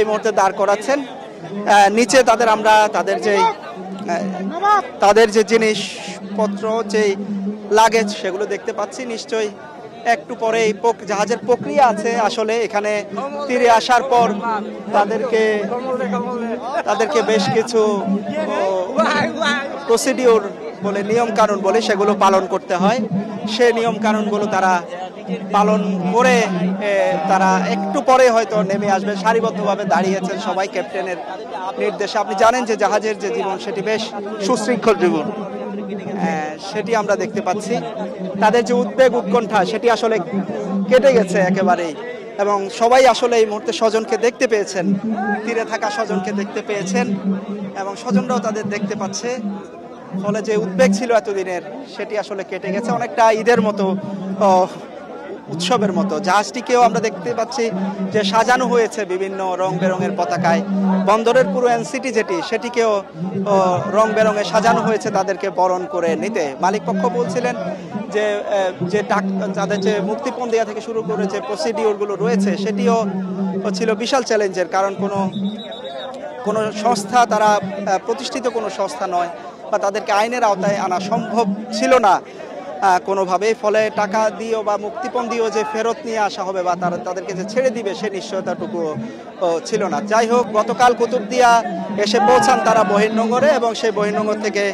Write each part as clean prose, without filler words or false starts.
এই মুহূর্তে দাঁড় করাচ্ছেন। নিচে আমরা তাদের যে জিনিসপত্র যে লাগেজ সেগুলো দেখতে পাচ্ছি। নিশ্চয়ই একটু পরে জাহাজের প্রক্রিয়া আছে আসলে এখানে তীরে আসার পর তাদেরকে বেশ কিছু প্রসিডিওর বলে নিয়ম কানুন বলে সেগুলো পালন করতে হয়। সে নিয়ম কানুনগুলো তারা পালন করে তারা একটু পরে হয়তো নেমে আসবে। সারিবদ্ধভাবে দাঁড়িয়েছেন সবাই ক্যাপ্টেনের নির্দেশে। আপনি জানেন যে জাহাজের যে জীবন সেটি বেশ সুশৃঙ্খল জীবন, সেটি আমরা দেখতে পাচ্ছি। তাদের যে উদ্বেগ উৎকণ্ঠা সেটি আসলে কেটে গেছে একেবারেই, এবং সবাই আসলে এই মুহূর্তে স্বজনকে দেখতে পেয়েছেন, তীরে থাকা স্বজনকে দেখতে পেয়েছেন এবং স্বজনরাও তাদের দেখতে পাচ্ছে। ফলে যে উদ্বেগ ছিল এতদিনের সেটি আসলে কেটে গেছে, অনেকটা ঈদের মতো, উৎসবের মতো। জাহাজটিকেও আমরা দেখতে পাচ্ছি যে সাজানো হয়েছে বিভিন্ন রং বেরঙের পতাকায়। বন্দরের পুরো এনসিটি সেটিকেও রং বেরঙে সাজানো হয়েছে তাদেরকে বরণ করে নিতে। মালিক পক্ষ বলছিলেন যে তাদের যে মুক্তিপণ দেওয়া থেকে শুরু করে যে প্রসিডিওরগুলো রয়েছে সেটিও ছিল বিশাল চ্যালেঞ্জের, কারণ কোনো সংস্থা, তারা প্রতিষ্ঠিত কোনো সংস্থা নয় বা তাদেরকে আইনের আওতায় আনা সম্ভব ছিল না কোনোভাবে। ফলে টাকা দিয়েও বা মুক্তিপণ দিয়েও যে ফেরত নিয়ে আসা হবে বা তাদেরকে যে ছেড়ে দিবে সে নিশ্চয়তাটুকু ছিল না। যাই হোক, গতকাল কুতুবদিয়া এসে পৌঁছান তারা বহির্নোঙরে, এবং সেই বহির্নোঙর থেকে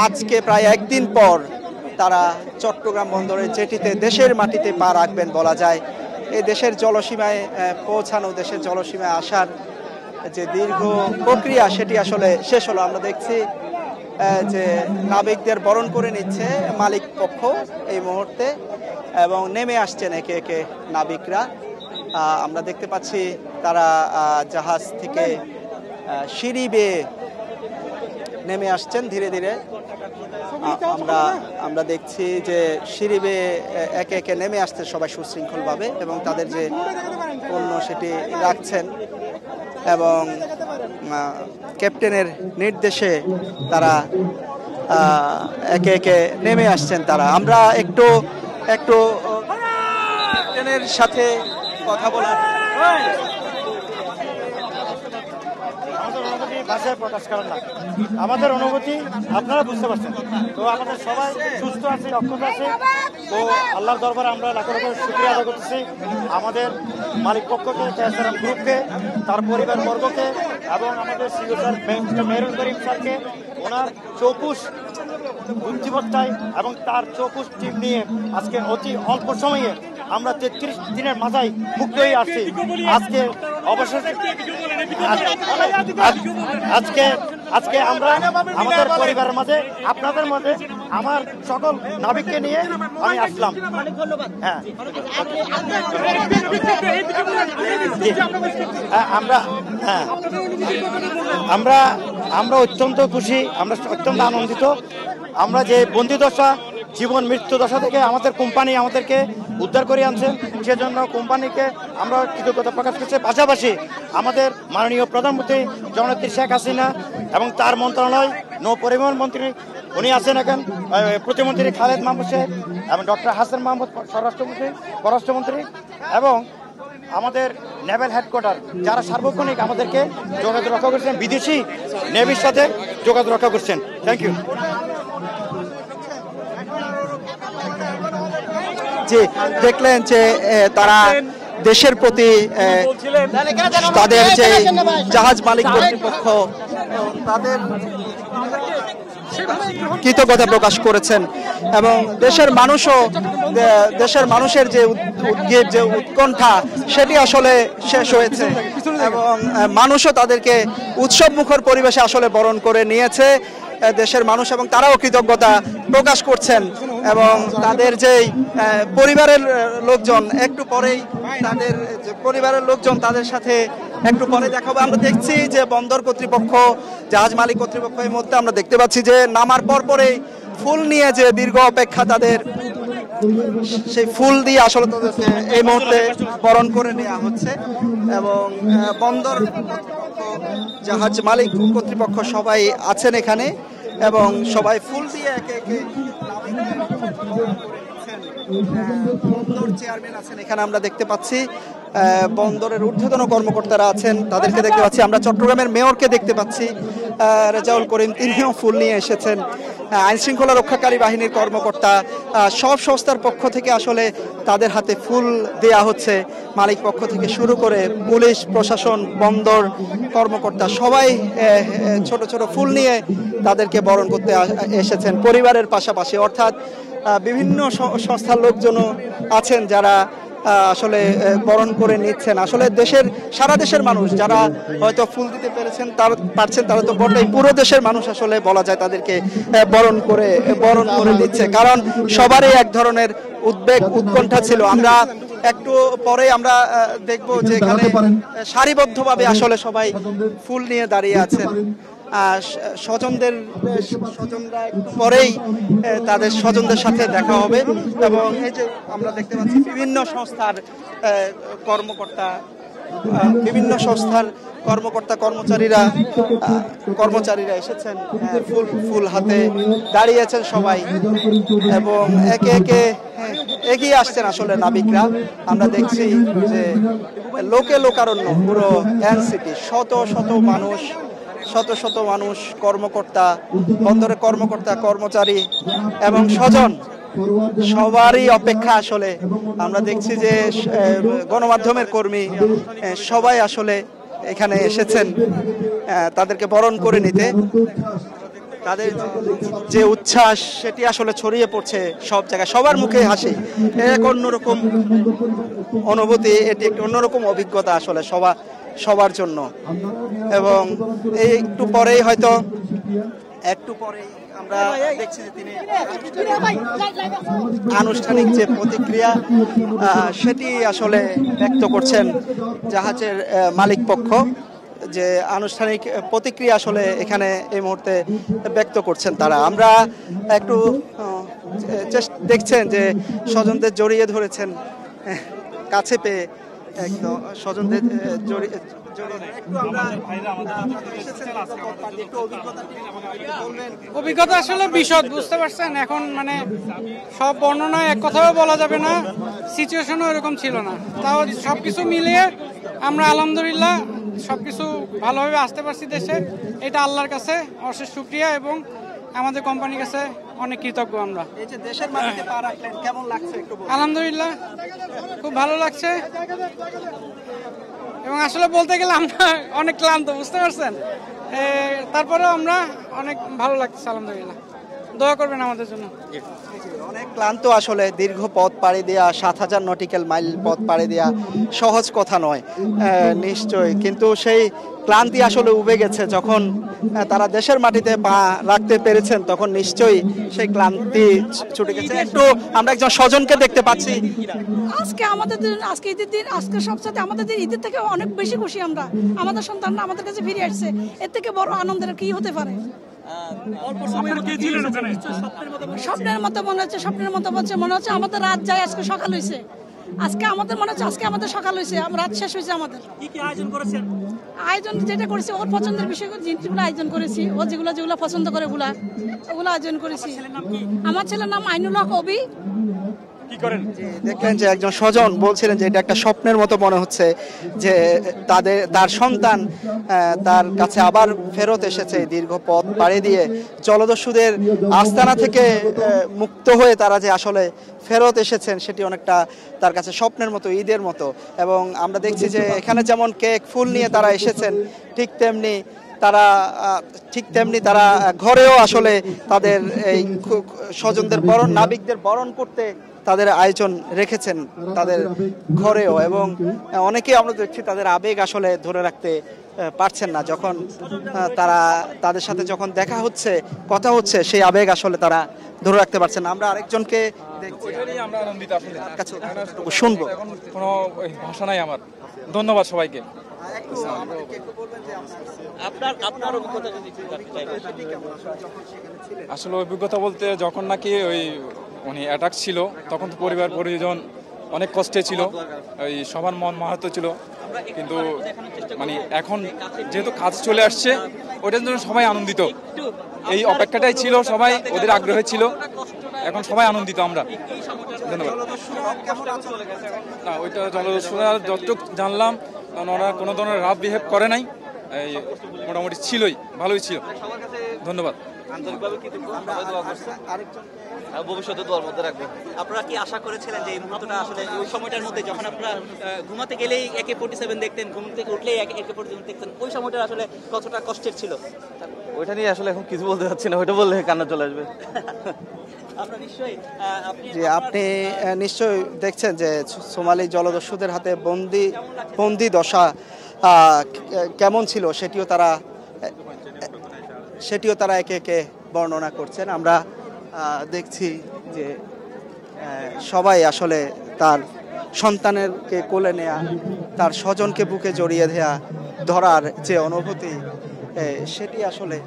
আজকে প্রায় একদিন পর তারা চট্টগ্রাম বন্দরের জেটিতে দেশের মাটিতে পা রাখবেন বলা যায়। এই দেশের জলসীমায় পৌঁছানো, দেশের জলসীমায় আসার যে দীর্ঘ প্রক্রিয়া সেটি আসলে শেষ হলো। আমরা দেখছি যে নাবিকদের বরণ করে নিচ্ছে মালিক পক্ষ এই মুহূর্তে, এবং নেমে আসছেন একে একে নাবিকরা। আমরা দেখতে পাচ্ছি তারা জাহাজ থেকে সিঁড়ি বেয়ে নেমে আসছেন ধীরে ধীরে। আমরা দেখছি যে সিঁড়ি বেয়ে একে একে নেমে আসছে সবাই সুশৃঙ্খলভাবে, এবং তাদের যে পণ্য সেটি রাখছেন, এবং ক্যাপ্টেনের নির্দেশে তারা একে একে নেমে আসছেন তারা। আমরা একটু ক্যাপ্টেনের সাথে কথা বলার ভাষায় প্রকাশ করেন না, আমাদের অনুভূতি আপনারা বুঝতে পারছেন। তো আমাদের সবাই সুস্থ আছে, অক্ষত আছে। তো আল্লাহর দরবারে আমরা লাখো লাখো শুকরিয়া আদায় করতেছি আমাদের মালিক পক্ষকে, কেএসআরএম গ্রুপকে, তার পরিবার বর্গকে, এবং আমাদের সিও স্যার মেহরুল করিম স্যারকে, ওনার চৌকুশ বুদ্ধিমত্তায় এবং তার চৌকুশ টিম নিয়ে আজকে অতি অল্প সময়ে আমরা 33 দিনের মাথায় মুক্ত হয়ে আসছি। আজকে অবশেষে আজকে আমরা আমাদের পরিবারের মাঝে, আপনাদের মাঝে, আমার সকল নাবিককে নিয়ে আমি আসলাম। হ্যাঁ, আমরা অত্যন্ত খুশি, আমরা অত্যন্ত আনন্দিত। আমরা যে বন্দিদশা, জীবন মৃত্যু দশা থেকে আমাদের কোম্পানি আমাদেরকে উদ্ধার করে আনছেন, সেজন্য কোম্পানিকে আমরা কৃতজ্ঞতা প্রকাশ করছি। পাশাপাশি আমাদের মাননীয় প্রধানমন্ত্রী জননেত্রী শেখ হাসিনা এবং তার মন্ত্রণালয়, নৌ পরিবহন মন্ত্রী উনি আছেন এখন, প্রতিমন্ত্রী খালেদ মাহমুদ সাহেব, এবং ডক্টর হাসান মাহমুদ পররাষ্ট্রমন্ত্রী, এবং আমাদের নেভেল হেডকোয়ার্টার যারা সার্বক্ষণিক আমাদেরকে যোগাযোগ রক্ষা করছেন, বিদেশি নেভির সাথে যোগাযোগ রক্ষা করছেন। Thank you. জি, দেখলেন যে তারা দেশের প্রতি তাদের যে জাহাজ মালিক কর্তৃপক্ষ তাদের কৃতজ্ঞতা প্রকাশ করেছেন, এবং দেশের মানুষের যে উদ্বেগ, যে উৎকণ্ঠা সেটি আসলে শেষ হয়েছে, এবং মানুষও তাদেরকে উৎসব মুখর পরিবেশে আসলে বরণ করে নিয়েছে দেশের মানুষ, এবং তারাও কৃতজ্ঞতা প্রকাশ করছেন। এবং তাদের যেই পরিবারের লোকজন, একটু পরেই তাদের পরিবারের লোকজন তাদের সাথে একটু পরে দেখাবো। আমরা দেখছি যে বন্দর কর্তৃপক্ষ, জাহাজ মালিক কর্তৃপক্ষ এর মধ্যে আমরা দেখতে পাচ্ছি যে নামার পরেই ফুল নিয়ে যে দীর্ঘ অপেক্ষা, তাদের সেই ফুল দিয়ে আসলে তাদেরকে এই মুহূর্তে বরণ করে নেওয়া হচ্ছে, এবং বন্দর জাহাজ মালিক কর্তৃপক্ষ সবাই আছেন এখানে, এবং সবাই ফুল দিয়ে একে একে বন্দর চেয়ারম্যান আছেন এখানে আমরা দেখতে পাচ্ছি, বন্দরের ঊর্ধ্বতন কর্মকর্তারা আছেন, তাদেরকে দেখতে পাচ্ছি। আমরা চট্টগ্রামের মেয়রকে দেখতে পাচ্ছি, রেজাউল করিম, তিনিও ফুল নিয়ে এসেছেন। আইন শৃঙ্খলা রক্ষাকারী বাহিনীর কর্মকর্তা, সব সংস্থার পক্ষ থেকে আসলে তাদের হাতে ফুল দেয়া হচ্ছে। মালিক পক্ষ থেকে শুরু করে পুলিশ প্রশাসন, বন্দর কর্মকর্তা সবাই ছোট ছোট ফুল নিয়ে তাদেরকে বরণ করতে এসেছেন পরিবারের পাশাপাশি। অর্থাৎ বিভিন্ন সংস্থার লোকজনও আছেন যারা আসলে বরণ করে নিচ্ছেন। আসলে সারা দেশের মানুষ যারা হয়তো ফুল দিতে পারছেন তারা তো বটেই, পুরো দেশের মানুষ আসলে বলা যায় তাদেরকে বরণ করে নিচ্ছে। কারণ সবারই এক ধরনের উদ্বেগ, উৎকণ্ঠা ছিল। আমরা একটু পরে আমরা দেখব যে এখানে সারিবদ্ধভাবে আসলে সবাই ফুল নিয়ে দাঁড়িয়ে আছেন। স্বজনরা পরেই তাদের স্বজনদের সাথে দেখা হবে। এবং এই যে আমরা দেখতে পাচ্ছি বিভিন্ন সংস্থার কর্মচারীরা এসেছেন, ফুল হাতে দাঁড়িয়েছেন সবাই এবং একে একে এগিয়ে আসছেন আসলে নাবিকরা। আমরা দেখছি যে লোকারণ্য পুরো এনসিটি, শত শত মানুষ, কর্মকর্তা, বন্দরের কর্মকর্তা, কর্মচারী এবং স্বজন, সবারই অপেক্ষা আসলে। আমরা দেখছি যে গণমাধ্যমের কর্মী সবাই আসলে এখানে এসেছেন তাদেরকে বরণ করে নিতে। তাদের যে উচ্ছ্বাস সেটি আসলে ছড়িয়ে পড়ছে সব জায়গায়, সবার মুখে হাসি। এক অন্যরকম অনুভূতি, এটি একটি অন্যরকম অভিজ্ঞতা আসলে সবার জন্য। এবং এই একটু পরেই আমরা দেখছি যে তিনি আনুষ্ঠানিক যে প্রতিক্রিয়া সেটি আসলে ব্যক্ত করছেন জাহাজের মালিক পক্ষ। যে আনুষ্ঠানিক প্রতিক্রিয়া আসলে এখানে এই মুহূর্তে ব্যক্ত করছেন তারা। আমরা একটু দেখছেন যে স্বজনদের জড়িয়ে ধরেছেন, কাছে পেয়ে একদম স্বজনদের জড়িয়ে। অভিজ্ঞতা আসলে বিশদ, বুঝতে পারছেন। এখন মানে সব বর্ণনা এক কথাও বলা যাবে না, সিচুয়েশনও এরকম ছিল না। তাও সবকিছু মিলিয়ে আমরা আলহামদুলিল্লাহ সবকিছু ভালোভাবে আসতে পারছি দেশে। এটা আল্লাহর কাছে অশেষ শুকরিয়া এবং আমাদের কোম্পানির কাছে অনেক কৃতজ্ঞ আমরা। আলহামদুলিল্লাহ খুব ভালো লাগছে এবং আসলে বলতে গেলে আমরা অনেক ক্লান্ত, বুঝতে পারছেন। তারপরেও আমরা অনেক ভালো লাগছে, আলহামদুলিল্লাহ। দোয়া করবেন আমাদের জন্য। অনেক ক্লান্ত আসলে, দীর্ঘ পথ পাড়ি দেওয়া, 7000 নটিক্যাল মাইল পথ পাড়ি দেওয়া সহজ কথা নয় নিশ্চয়ই। কিন্তু সেই ক্লান্তি আসলে উবে গেছে যখন তারা দেশের মাটিতে পা রাখতে পেরেছেন, তখন নিশ্চয়ই সেই ক্লান্তি ছুটে গেছে। একটু আমরা একজন স্বজনকে দেখতে পাচ্ছি। আজকে আমাদের দিন, আজকে ঈদের দিন, আজকে সবচেয়ে আমাদের দিন, ঈদের থেকে অনেক বেশি খুশি আমরা। আমাদের সন্তানরা আমাদের কাছে ফিরে আসছে, এর থেকে বড় আনন্দের কি হতে পারে। স্বপ্নের মতো মনে হচ্ছে, মনে হচ্ছে আমাদের রাত যায়, আজকে সকাল হয়েছে। আজকে আমাদের মনে হচ্ছে আজকে আমাদের সকাল হয়েছে, রাত শেষ হয়েছে আমাদের। কি আয়োজন করেছেন? আয়োজন যেটা করেছি ওর পছন্দের বিষয় জিনিসগুলো আয়োজন করেছি, ও যেগুলো পছন্দ করে ওগুলো আয়োজন করেছি। আমার ছেলের নাম আইনুল হক অবি। দেখলেন যে একজন স্বজন বলছিলেন যে এটা একটা স্বপ্নের মতো মনে হচ্ছে যে তার সন্তান তার কাছে আবার ফেরত এসেছে। দীর্ঘ পথ পাড়ি দিয়ে জলদস্যুদের আস্তানা থেকে মুক্ত হয়ে তারা যে আসলে ফেরত এসেছেন সেটি অনেকটা তার কাছে স্বপ্নের মতো, ঈদের মতো। এবং আমরা দেখছি যে এখানে যেমন কেক, ফুল নিয়ে তারা এসেছেন, ঠিক তেমনি তারা ঘরেও আসলে তাদের এই স্বজনদের নাবিকদের বরণ করতে তাদের আয়োজন রেখেছেন তাদের ঘরেও। এবং অনেকেই আমরা দেখছি তাদের আবেগ আসলে ধরে রাখতে পারছেন না। যখন তাদের সাথে যখন দেখা হচ্ছে, কথা হচ্ছে, সেই আবেগ আসলে তারা ধরে রাখতে পারছেন না। আমরা আরেকজনকে আমরা আনন্দিত আসলে শুনবো। কোনো ভাষা নাই আমার। ধন্যবাদ সবাইকে। আসলে অভিজ্ঞতা বলতে যখন নাকি ওই অ্যাটাক ছিল তখন তো পরিবার পরিজন অনেক কষ্টে ছিল, ওই সবার মন মাহাত্ম ছিল। কিন্তু এখন যেহেতু কাজ চলে আসছে ওটার জন্য সবাই আনন্দিত। এই অপেক্ষাটাই ছিল, সবাই ওদের আগ্রহে ছিল, এখন সবাই আনন্দিত আমরা। ধন্যবাদ। না ওইটা জলদস্যুরা যতটুকু জানলাম, কারণ ওরা কোনো ধরনের রাফ বিহেভ করে নাই, এই মোটামুটি ছিলই, ভালোই ছিল। ধন্যবাদ। আন্তরিকভাবে কৃতজ্ঞ, সবাই দোয়া করছে, ভবিষ্যতে দোয়ার মধ্যে রাখবো। আপনারা কি আশা করেছিলেন যে এই মুহূর্তটা আসলে ওই সময়টার মধ্যে যখন আপনারা ঘুমাতে গেলেই AK-47 দেখতেন, ঘুম থেকে উঠলেই AK-47 দেখতেন, ওই সময়টা আসলে কতটা কষ্টের ছিল? ওইটা নিয়ে আসলে এখন কিছু বলতে চাচ্ছি না, ওইটা বললে কান্না চলে আসবে। আপনারা নিশ্চয়ই যে আপনি নিশ্চয়ই দেখছেন যে সোমালি জলদস্যুদের হাতে বন্দি দশা কেমন ছিল সেটিও তারা একে একে বর্ণনা করছেন। আমরা দেখছি যে সবাই আসলে তার সন্তানেরকে কোলে নেয়া, তার স্বজনকে বুকে জড়িয়ে ধরার যে অনুভূতি, সেটি আসলে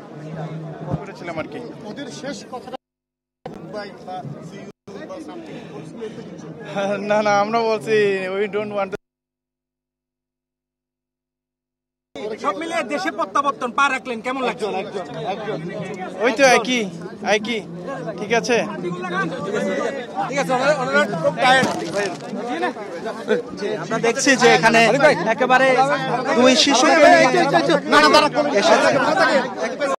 করেছিলাম আর কি। ওদের শেষ কথাটা না আমরা বলছি উই ডোন্ট ওয়ান্ট। সব মিলিয়ে দেশে প্রত্যাবর্তন পা রাখলেন, কেমন লাগছে? ওই তো একই ঠিক আছে। আমরা দেখছি যে এখানে একেবারে দুই শিশুকে নিয়ে এসেছে।